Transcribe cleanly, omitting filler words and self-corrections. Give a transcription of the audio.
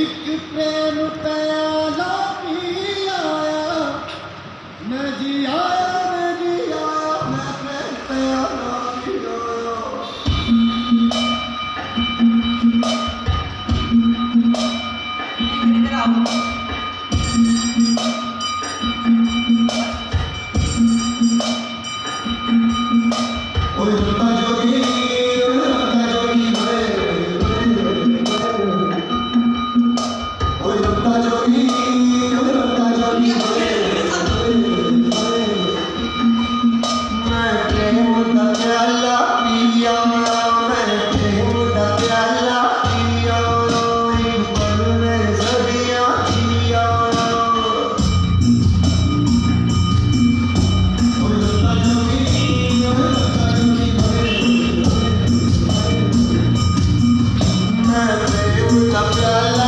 एक प्रेम प्याला पी आया, मैं जी आया, मैं जी आया, मैं प्रेम प्याला पी आया। ओए रत्ता जोगी, ओए रत्ता जोगी, ओए रत्ता जोगी, ओए रत्ता जोगी, मैं प्रेम दा प्याला पिया, मैं प्रेम दा प्याला पिया, एक पल में सदियां जिया। ओए रत्ता जोगी, ओए रत्ता जोगी, मैं प्रेम दा प्याला